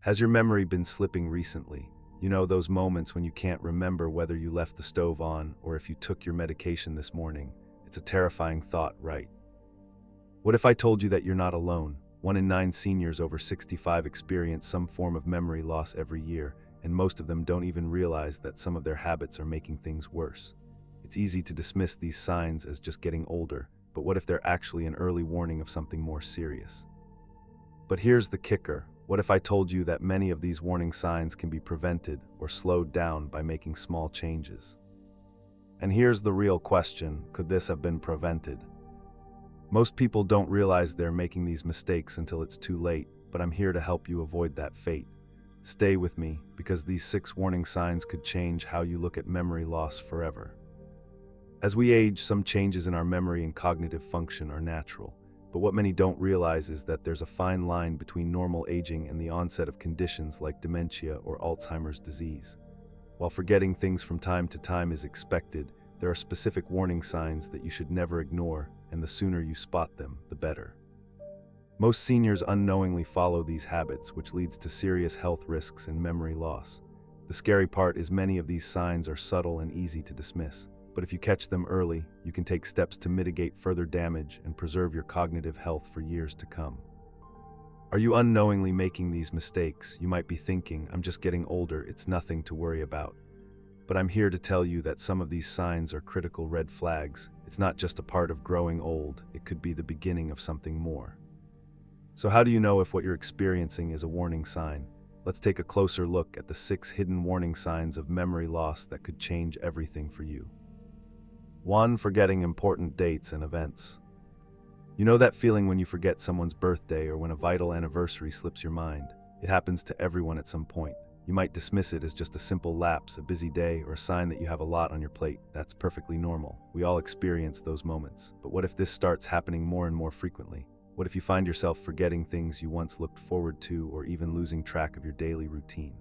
Has your memory been slipping recently? You know, those moments when you can't remember whether you left the stove on or if you took your medication this morning. It's a terrifying thought, right? What if I told you that you're not alone? 1 in 9 seniors over 65 experience some form of memory loss every year, and most of them don't even realize that some of their habits are making things worse. It's easy to dismiss these signs as just getting older, but what if they're actually an early warning of something more serious? But here's the kicker. What if I told you that many of these warning signs can be prevented or slowed down by making small changes? And here's the real question: could this have been prevented? Most people don't realize they're making these mistakes until it's too late, but I'm here to help you avoid that fate. Stay with me, because these 6 warning signs could change how you look at memory loss forever. As we age, some changes in our memory and cognitive function are natural. But what many don't realize is that there's a fine line between normal aging and the onset of conditions like dementia or Alzheimer's disease. While forgetting things from time to time is expected, there are specific warning signs that you should never ignore, and the sooner you spot them, the better. Most seniors unknowingly follow these habits, which leads to serious health risks and memory loss. The scary part is many of these signs are subtle and easy to dismiss. But if you catch them early, you can take steps to mitigate further damage and preserve your cognitive health for years to come. Are you unknowingly making these mistakes? You might be thinking, I'm just getting older, it's nothing to worry about. But I'm here to tell you that some of these signs are critical red flags. It's not just a part of growing old, it could be the beginning of something more. So how do you know if what you're experiencing is a warning sign? Let's take a closer look at the 6 hidden warning signs of memory loss that could change everything for you. 1. Forgetting important dates and events. You know that feeling when you forget someone's birthday or when a vital anniversary slips your mind? It happens to everyone at some point. You might dismiss it as just a simple lapse, a busy day, or a sign that you have a lot on your plate. That's perfectly normal. We all experience those moments. But what if this starts happening more and more frequently? What if you find yourself forgetting things you once looked forward to, or even losing track of your daily routine?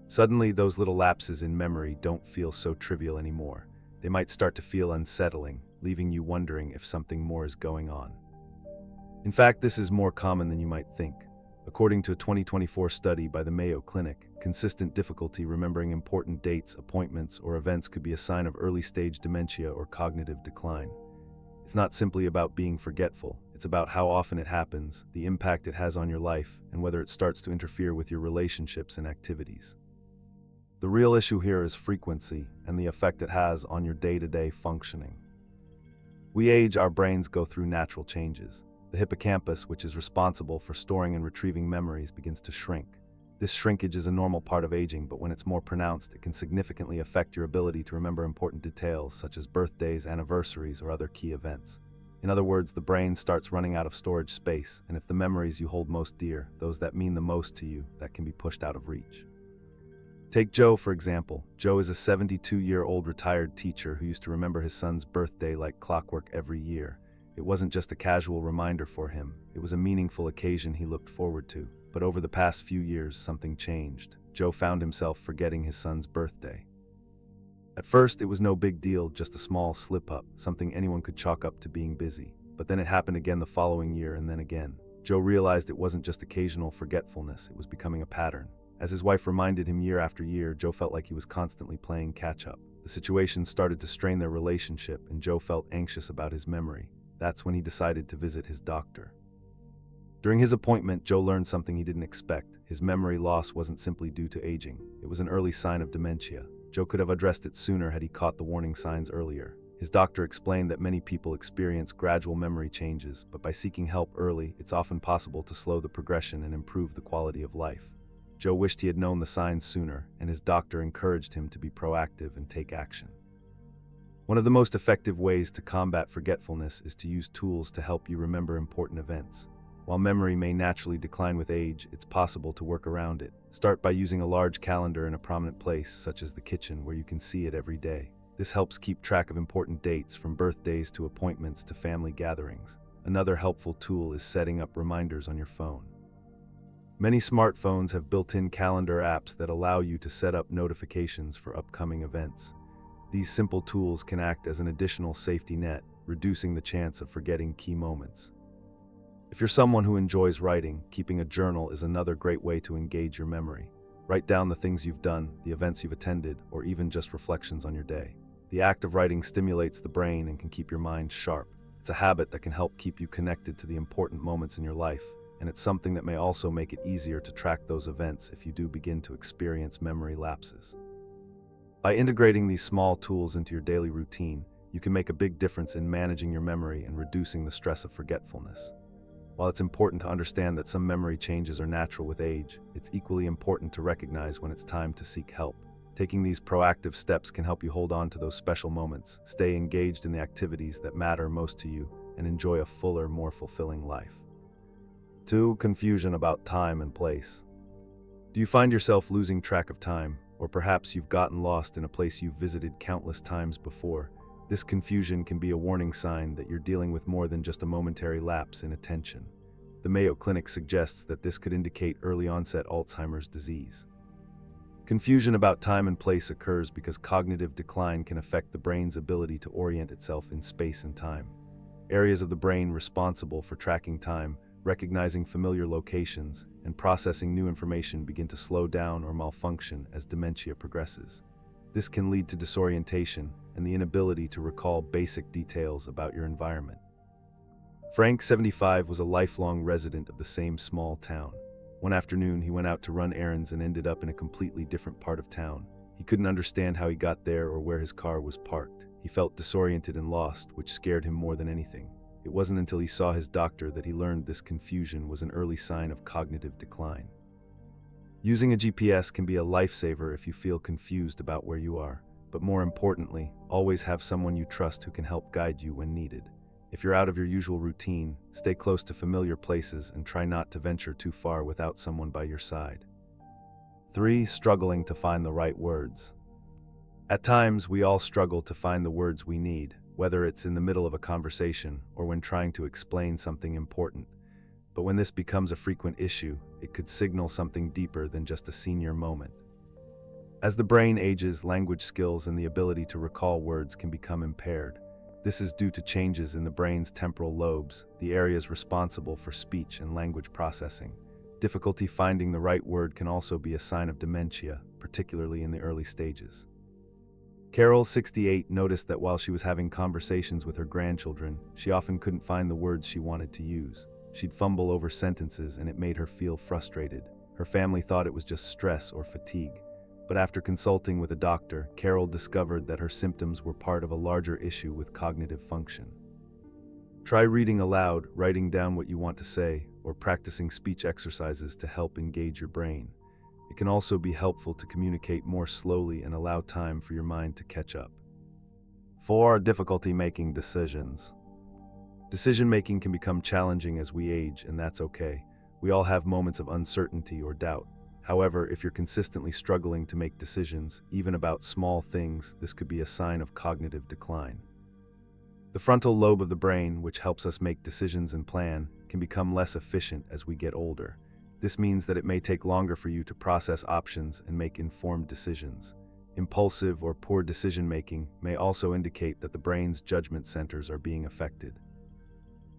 Suddenly, those little lapses in memory don't feel so trivial anymore. They might start to feel unsettling, leaving you wondering if something more is going on. In fact, this is more common than you might think. According to a 2024 study by the Mayo Clinic, consistent difficulty remembering important dates, appointments, or events could be a sign of early-stage dementia or cognitive decline. It's not simply about being forgetful, it's about how often it happens, the impact it has on your life, and whether it starts to interfere with your relationships and activities. The real issue here is frequency and the effect it has on your day-to-day functioning. We age, our brains go through natural changes. The hippocampus, which is responsible for storing and retrieving memories, begins to shrink. This shrinkage is a normal part of aging, but when it's more pronounced, it can significantly affect your ability to remember important details such as birthdays, anniversaries, or other key events. In other words, the brain starts running out of storage space, and it's the memories you hold most dear, those that mean the most to you, that can be pushed out of reach. Take Joe, for example. Joe is a 72-year-old retired teacher who used to remember his son's birthday like clockwork every year. It wasn't just a casual reminder for him, it was a meaningful occasion he looked forward to. But over the past few years, something changed. Joe found himself forgetting his son's birthday. At first, it was no big deal, just a small slip-up, something anyone could chalk up to being busy. But then it happened again the following year, and then again. Joe realized it wasn't just occasional forgetfulness, it was becoming a pattern. As his wife reminded him year after year, Joe felt like he was constantly playing catch-up. The situation started to strain their relationship, and Joe felt anxious about his memory. That's when he decided to visit his doctor. During his appointment, Joe learned something he didn't expect. His memory loss wasn't simply due to aging. It was an early sign of dementia. Joe could have addressed it sooner had he caught the warning signs earlier. His doctor explained that many people experience gradual memory changes, but by seeking help early, it's often possible to slow the progression and improve the quality of life. Joe wished he had known the signs sooner, and his doctor encouraged him to be proactive and take action. One of the most effective ways to combat forgetfulness is to use tools to help you remember important events. While memory may naturally decline with age, it's possible to work around it. Start by using a large calendar in a prominent place, such as the kitchen, where you can see it every day. This helps keep track of important dates, from birthdays to appointments to family gatherings. Another helpful tool is setting up reminders on your phone. Many smartphones have built-in calendar apps that allow you to set up notifications for upcoming events. These simple tools can act as an additional safety net, reducing the chance of forgetting key moments. If you're someone who enjoys writing, keeping a journal is another great way to engage your memory. Write down the things you've done, the events you've attended, or even just reflections on your day. The act of writing stimulates the brain and can keep your mind sharp. It's a habit that can help keep you connected to the important moments in your life, and it's something that may also make it easier to track those events if you do begin to experience memory lapses. By integrating these small tools into your daily routine, you can make a big difference in managing your memory and reducing the stress of forgetfulness. While it's important to understand that some memory changes are natural with age, it's equally important to recognize when it's time to seek help. Taking these proactive steps can help you hold on to those special moments, stay engaged in the activities that matter most to you, and enjoy a fuller, more fulfilling life. 2. Confusion about time and place. Do you find yourself losing track of time, or perhaps you've gotten lost in a place you've visited countless times before? This confusion can be a warning sign that you're dealing with more than just a momentary lapse in attention. The Mayo Clinic suggests that this could indicate early-onset Alzheimer's disease. Confusion about time and place occurs because cognitive decline can affect the brain's ability to orient itself in space and time. Areas of the brain responsible for tracking time, recognizing familiar locations, and processing new information begin to slow down or malfunction as dementia progresses. This can lead to disorientation and the inability to recall basic details about your environment. Frank, 75, was a lifelong resident of the same small town. One afternoon, he went out to run errands and ended up in a completely different part of town. He couldn't understand how he got there or where his car was parked. He felt disoriented and lost, which scared him more than anything. It wasn't until he saw his doctor that he learned this confusion was an early sign of cognitive decline. Using a GPS can be a lifesaver if you feel confused about where you are, but more importantly, always have someone you trust who can help guide you when needed. If you're out of your usual routine, stay close to familiar places and try not to venture too far without someone by your side. 3. Struggling to find the right words. At times, we all struggle to find the words we need, whether it's in the middle of a conversation or when trying to explain something important. But when this becomes a frequent issue, it could signal something deeper than just a senior moment. As the brain ages, language skills and the ability to recall words can become impaired. This is due to changes in the brain's temporal lobes, the areas responsible for speech and language processing. Difficulty finding the right word can also be a sign of dementia, particularly in the early stages. Carol, 68, noticed that while she was having conversations with her grandchildren, she often couldn't find the words she wanted to use. She'd fumble over sentences and it made her feel frustrated. Her family thought it was just stress or fatigue. But after consulting with a doctor, Carol discovered that her symptoms were part of a larger issue with cognitive function. Try reading aloud, writing down what you want to say, or practicing speech exercises to help engage your brain. It can also be helpful to communicate more slowly and allow time for your mind to catch up. 4. Difficulty making decisions. Decision-making can become challenging as we age, and that's okay. We all have moments of uncertainty or doubt. However, if you're consistently struggling to make decisions, even about small things, this could be a sign of cognitive decline. The frontal lobe of the brain, which helps us make decisions and plan, can become less efficient as we get older. This means that it may take longer for you to process options and make informed decisions. Impulsive or poor decision-making may also indicate that the brain's judgment centers are being affected.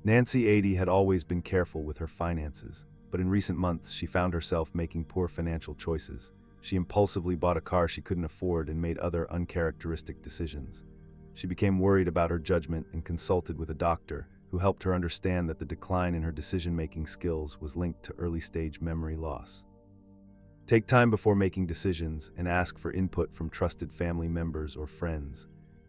Nancy, 80, had always been careful with her finances, but in recent months she found herself making poor financial choices. She impulsively bought a car she couldn't afford and made other uncharacteristic decisions. She became worried about her judgment and consulted with a doctor, who helped her understand that the decline in her decision-making skills was linked to early-stage memory loss. Take time before making decisions and ask for input from trusted family members or friends.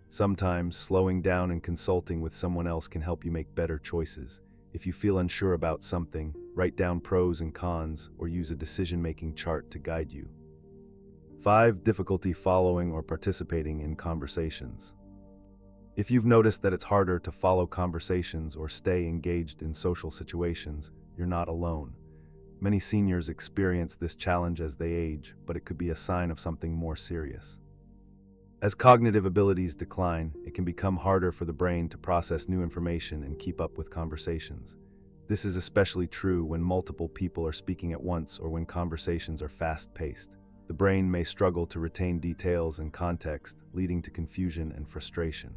Sometimes, slowing down and consulting with someone else can help you make better choices. If you feel unsure about something, write down pros and cons or use a decision-making chart to guide you. 5. Difficulty following or participating in conversations. If you've noticed that it's harder to follow conversations or stay engaged in social situations, you're not alone. Many seniors experience this challenge as they age, but it could be a sign of something more serious. As cognitive abilities decline, it can become harder for the brain to process new information and keep up with conversations. This is especially true when multiple people are speaking at once or when conversations are fast-paced. The brain may struggle to retain details and context, leading to confusion and frustration.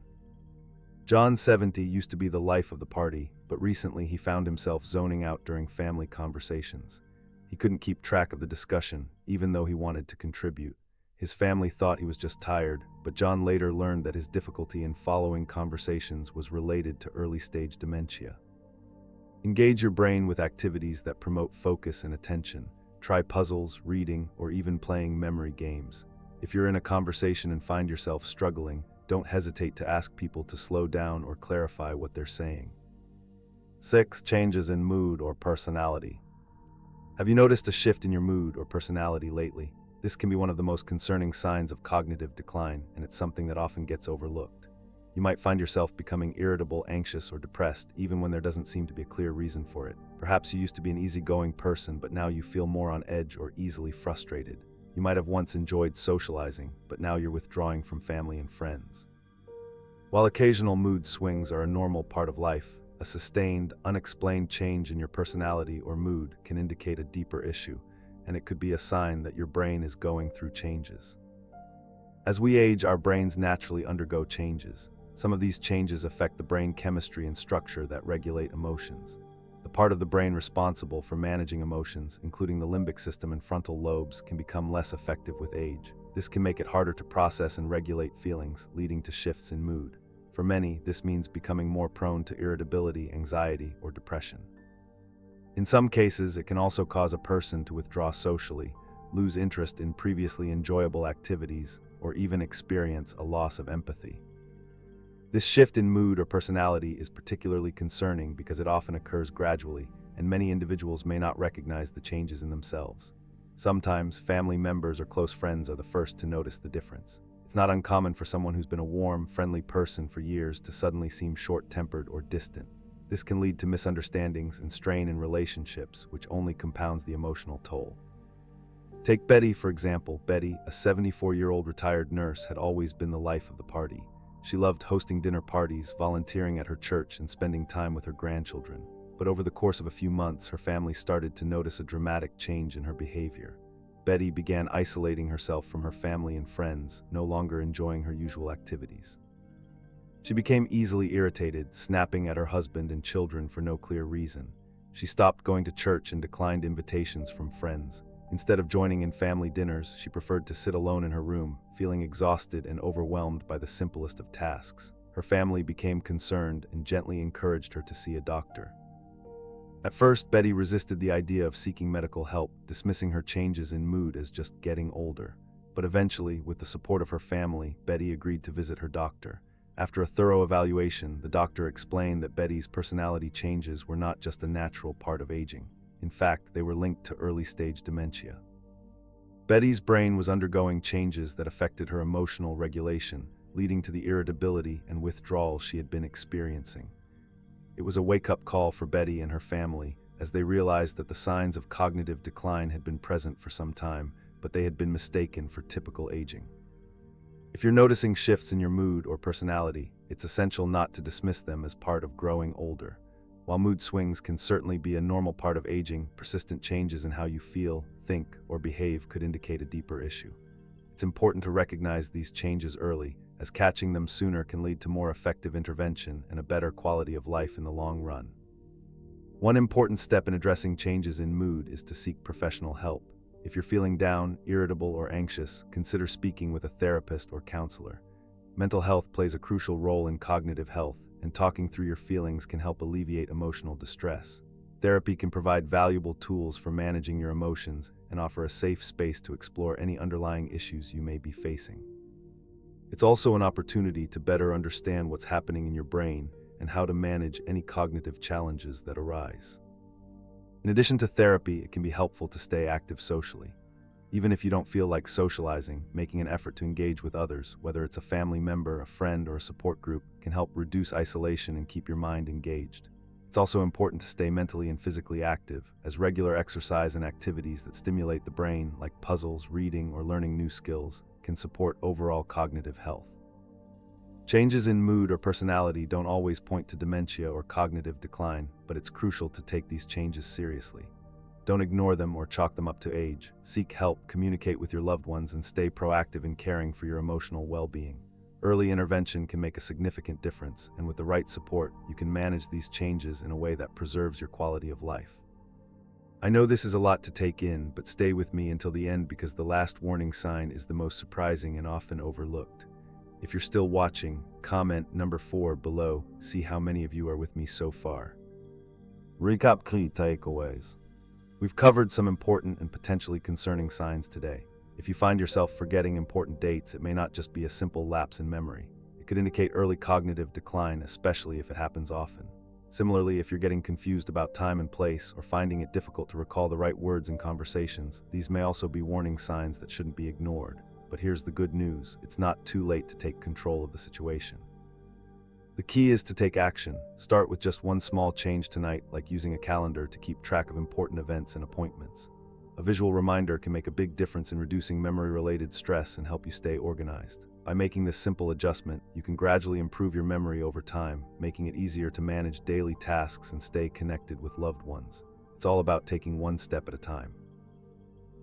John, 70, used to be the life of the party, but recently he found himself zoning out during family conversations. He couldn't keep track of the discussion, even though he wanted to contribute. His family thought he was just tired, but John later learned that his difficulty in following conversations was related to early-stage dementia. Engage your brain with activities that promote focus and attention. Try puzzles, reading, or even playing memory games. If you're in a conversation and find yourself struggling, don't hesitate to ask people to slow down or clarify what they're saying. 6. Changes in mood or personality. Have you noticed a shift in your mood or personality lately? This can be one of the most concerning signs of cognitive decline, and it's something that often gets overlooked. You might find yourself becoming irritable, anxious, or depressed, even when there doesn't seem to be a clear reason for it. Perhaps you used to be an easygoing person, but now you feel more on edge or easily frustrated. You might have once enjoyed socializing, but now you're withdrawing from family and friends. While occasional mood swings are a normal part of life, a sustained, unexplained change in your personality or mood can indicate a deeper issue, and it could be a sign that your brain is going through changes. As we age, our brains naturally undergo changes. Some of these changes affect the brain chemistry and structure that regulate emotions. The part of the brain responsible for managing emotions, including the limbic system and frontal lobes, can become less effective with age. This can make it harder to process and regulate feelings, leading to shifts in mood. For many, this means becoming more prone to irritability, anxiety, or depression. In some cases, it can also cause a person to withdraw socially, lose interest in previously enjoyable activities, or even experience a loss of empathy. This shift in mood or personality is particularly concerning because it often occurs gradually, and many individuals may not recognize the changes in themselves. Sometimes, family members or close friends are the first to notice the difference. It's not uncommon for someone who's been a warm, friendly person for years to suddenly seem short-tempered or distant. This can lead to misunderstandings and strain in relationships, which only compounds the emotional toll. Take Betty, for example. Betty, a 74-year-old retired nurse, had always been the life of the party. She loved hosting dinner parties, volunteering at her church, and spending time with her grandchildren. But over the course of a few months, her family started to notice a dramatic change in her behavior. Betty began isolating herself from her family and friends, no longer enjoying her usual activities. She became easily irritated, snapping at her husband and children for no clear reason. She stopped going to church and declined invitations from friends. Instead of joining in family dinners, she preferred to sit alone in her room, feeling exhausted and overwhelmed by the simplest of tasks. Her family became concerned and gently encouraged her to see a doctor. At first, Betty resisted the idea of seeking medical help, dismissing her changes in mood as just getting older. But eventually, with the support of her family, Betty agreed to visit her doctor. After a thorough evaluation, the doctor explained that Betty's personality changes were not just a natural part of aging. In fact, they were linked to early-stage dementia. Betty's brain was undergoing changes that affected her emotional regulation, leading to the irritability and withdrawal she had been experiencing. It was a wake-up call for Betty and her family, as they realized that the signs of cognitive decline had been present for some time, but they had been mistaken for typical aging. If you're noticing shifts in your mood or personality, it's essential not to dismiss them as part of growing older. While mood swings can certainly be a normal part of aging, persistent changes in how you feel, think, or behave could indicate a deeper issue. It's important to recognize these changes early, as catching them sooner can lead to more effective intervention and a better quality of life in the long run. One important step in addressing changes in mood is to seek professional help. If you're feeling down, irritable, or anxious, consider speaking with a therapist or counselor. Mental health plays a crucial role in cognitive health, and talking through your feelings can help alleviate emotional distress. Therapy can provide valuable tools for managing your emotions and offer a safe space to explore any underlying issues you may be facing. It's also an opportunity to better understand what's happening in your brain and how to manage any cognitive challenges that arise. In addition to therapy, it can be helpful to stay active socially. Even if you don't feel like socializing, making an effort to engage with others, whether it's a family member, a friend, or a support group, can help reduce isolation and keep your mind engaged. It's also important to stay mentally and physically active, as regular exercise and activities that stimulate the brain, like puzzles, reading, or learning new skills, can support overall cognitive health. Changes in mood or personality don't always point to dementia or cognitive decline, but it's crucial to take these changes seriously. Don't ignore them or chalk them up to age. Seek help, communicate with your loved ones, and stay proactive in caring for your emotional well-being. Early intervention can make a significant difference, and with the right support, you can manage these changes in a way that preserves your quality of life. I know this is a lot to take in, but stay with me until the end because the last warning sign is the most surprising and often overlooked. If you're still watching, comment number 4 below. See how many of you are with me so far. Recap key takeaways. We've covered some important and potentially concerning signs today. If you find yourself forgetting important dates, it may not just be a simple lapse in memory. It could indicate early cognitive decline, especially if it happens often. Similarly, if you're getting confused about time and place or finding it difficult to recall the right words in conversations, these may also be warning signs that shouldn't be ignored. But here's the good news: it's not too late to take control of the situation. The key is to take action. Start with just one small change tonight, like using a calendar to keep track of important events and appointments. A visual reminder can make a big difference in reducing memory-related stress and help you stay organized. By making this simple adjustment, you can gradually improve your memory over time, making it easier to manage daily tasks and stay connected with loved ones. It's all about taking one step at a time.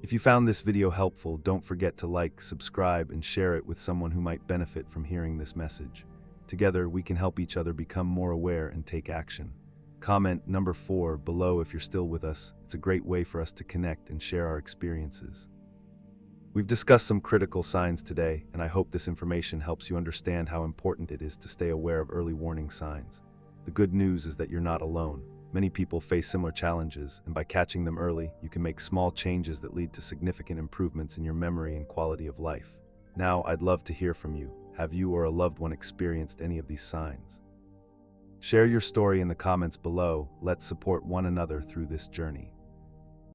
If you found this video helpful, don't forget to like, subscribe, and share it with someone who might benefit from hearing this message. Together, we can help each other become more aware and take action. Comment number 4 below if you're still with us. It's a great way for us to connect and share our experiences. We've discussed some critical signs today, and I hope this information helps you understand how important it is to stay aware of early warning signs. The good news is that you're not alone. Many people face similar challenges, and by catching them early, you can make small changes that lead to significant improvements in your memory and quality of life. Now, I'd love to hear from you. Have you or a loved one experienced any of these signs? Share your story in the comments below. Let's support one another through this journey.